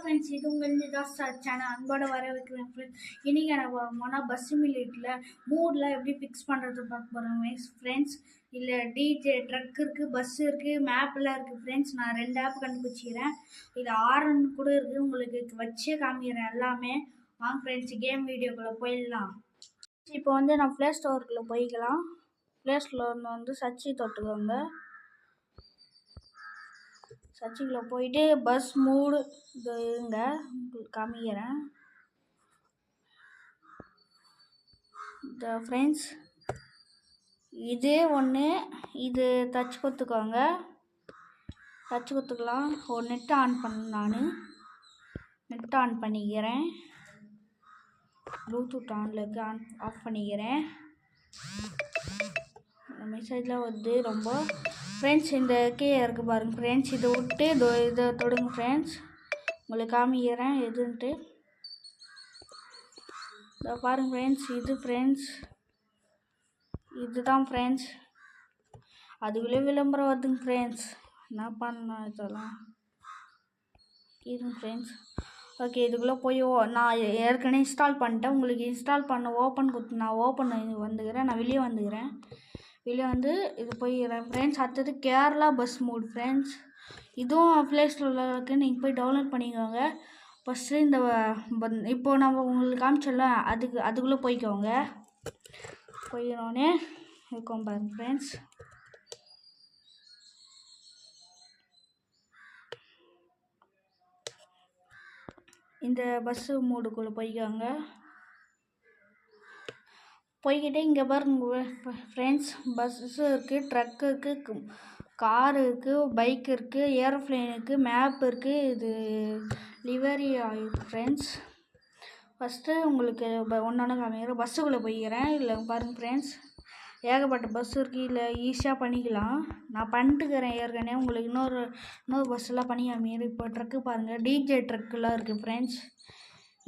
Friends, இது உங்கள் நிதாஸ் channel அன்போட வர வைக்கிறேன் ஃப்ரெண்ட்ஸ். இன்றைக்கி எனக்கு போனால் பஸ் மில்லேட்டில் மூடெலாம் எப்படி ஃபிக்ஸ் பண்ணுறது பார்க்க போகிறோம் ஃப்ரெண்ட்ஸ். இல்லை டிஜே ட்ரக் இருக்குது, பஸ் இருக்குது, மேப்லாம் இருக்குது ஃப்ரெண்ட்ஸ். நான் 2 ஆப் கண்டுபிடிச்சிக்கிறேன். இது ஆர்என் கூட இருக்குது, உங்களுக்கு வச்சே காமிக்கிறேன் எல்லாமே. வாங்க ஃப்ரெண்ட்ஸ், கேம் வீடியோக்குள்ளே போயிடலாம். இப்போ வந்து நான் ப்ளே ஸ்டோருக்குள்ளே போய்க்கலாம். ப்ளே ஸ்டோரில் வந்து சர்ச்சு தொட்டுக்கோங்க. சர்ச்சுக்குள்ளே போயிட்டு பஸ் மூடு இது இருங்க, உங்களுக்கு காமிக்கிறேன். இந்த ஃப்ரெண்ட்ஸ் இதே ஒன்று, இது டச் கொடுத்துக்கோங்க. டச் கொடுத்துக்கலாம். ஒரு நெட் ஆன் பண்ண, நான் நெட் ஆன் பண்ணிக்கிறேன். ப்ளூடூத் ஆனில் இருக்கு, ஆஃப் பண்ணிக்கிறேன். மெசேஜில் வந்து ரொம்ப ஃப்ரெண்ட்ஸ் இந்த இருக்குது பாருங்கள் ஃப்ரெண்ட்ஸ். இதை விட்டு இதை தொடுங்க ஃப்ரெண்ட்ஸ். உங்களுக்கு காமிக்கிறேன் எதுன்ட்டு. இதை பாருங்கள் ஃப்ரெண்ட்ஸ், இது ஃப்ரெண்ட்ஸ் இதுதான் ஃப்ரெண்ட்ஸ். அதுக்குள்ளே விளம்பரம் வருதுங்க ஃப்ரெண்ட்ஸ். என்ன பண்ணலாம் இதெல்லாம் இருங்க ஃப்ரெண்ட்ஸ். ஓகே, இதுக்குள்ளே போய் நான் ஏற்கனவே இன்ஸ்டால் பண்ணிட்டேன். உங்களுக்கு இன்ஸ்டால் பண்ண ஓப்பன் கொடுத்து நான் ஓப்பன் வந்துக்கிறேன். நான் வெளியே வந்துக்கிறேன். வெளியே வந்து இது போய்க்கிறேன் ஃப்ரெண்ட்ஸ். அடுத்தது கேரளா பஸ் மூட் ஃப்ரெண்ட்ஸ். இதுவும் ப்ளே ஸ்டோரில் இருக்குது, நீங்கள் போய் டவுன்லோட் பண்ணிக்கோங்க. ஃபஸ்ட்டு இந்த இப்போது நம்ம உங்களுக்கு காமிச்சோம்ல, அதுக்குள்ளே போய்க்கோங்க. போயிடனோடனே இருக்கும் பாருங்க ஃப்ரெண்ட்ஸ். இந்த பஸ்ஸு மூடுக்குள்ளே போய்க்கோங்க. போய்கிட்டே இங்கே பாருங்க ஃப்ரெண்ட்ஸ், பஸ்ஸு இருக்குது, ட்ரக்கு இருக்குது, கார் இருக்குது, பைக் இருக்குது, ஏரோப்ளேன் இருக்குது, மேப் இருக்குது. இது லிவரி ஆகிருக்கு ஃப்ரெண்ட்ஸ். ஃபஸ்ட்டு உங்களுக்கு ஒன்று காமிக்கிறேன். பஸ்ஸுக்குள்ளே போய்க்கிறேன். இல்லை பாருங்கள் ஃப்ரெண்ட்ஸ், ஏகப்பட்ட பஸ் இருக்குது. இல்லை ஈஸியாக பண்ணிக்கலாம். நான் பண்ணிட்டுக்கிறேன் ஏற்கனவே. உங்களுக்கு இன்னொரு பஸ்ஸெல்லாம் பண்ணி காமிக்கிறேன். இப்போ ட்ரக்கு பாருங்கள், டிஜே ட்ரக்குலாம் இருக்குது ஃப்ரெண்ட்ஸ்.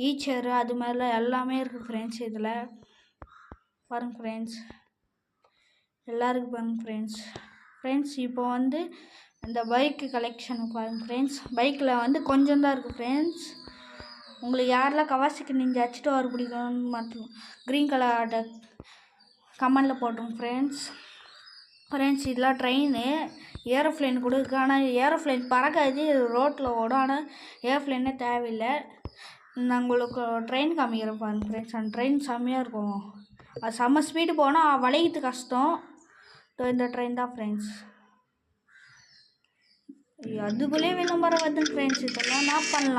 ஈச்சரு அது மாதிரிலாம் எல்லாமே இருக்குது ஃப்ரெண்ட்ஸ். இதில் பாருங்கள் ஃப்ரெண்ட்ஸ், எல்லாருக்கும் பாருங்கள் ஃப்ரெண்ட்ஸ். இப்போ வந்து இந்த பைக்கு கலெக்ஷன் பாருங்கள் ஃப்ரெண்ட்ஸ். பைக்கில் வந்து கொஞ்சம் தான் இருக்குது ஃப்ரெண்ட்ஸ். உங்களுக்கு யாரெல்லாம் கவாசிக்கு நீங்கள் அடிச்சுட்டு வர பிடிக்கும்னு மட்டும் க்ரீன் கலர் கமெண்டில் போட்டோம் ஃப்ரெண்ட்ஸ். இதெல்லாம் ட்ரெயின், ஏரோப்ளேன் கூட இருக்குது. ஆனால் ஏரோப்ளேன் பறக்காது, ரோட்டில் ஓடும். ஆனால் ஏரோப்ளேனே தேவையில்லை. நான் உங்களுக்கு ட்ரெயின் காமிக்கிறேன் பாருங்கள் ஃப்ரெண்ட்ஸ். அந்த ட்ரெயின் செம்மையாக இருக்கும். அது செம்ம ஸ்பீடு போனால் வளையிறது கஷ்டம். இந்த ட்ரெயின் தான் ஃப்ரெண்ட்ஸ். அதுக்குள்ளே விளம்பரம் வருதுங்க ஃப்ரெண்ட்ஸ். இதெல்லாம் என்ன பண்ணலாம்.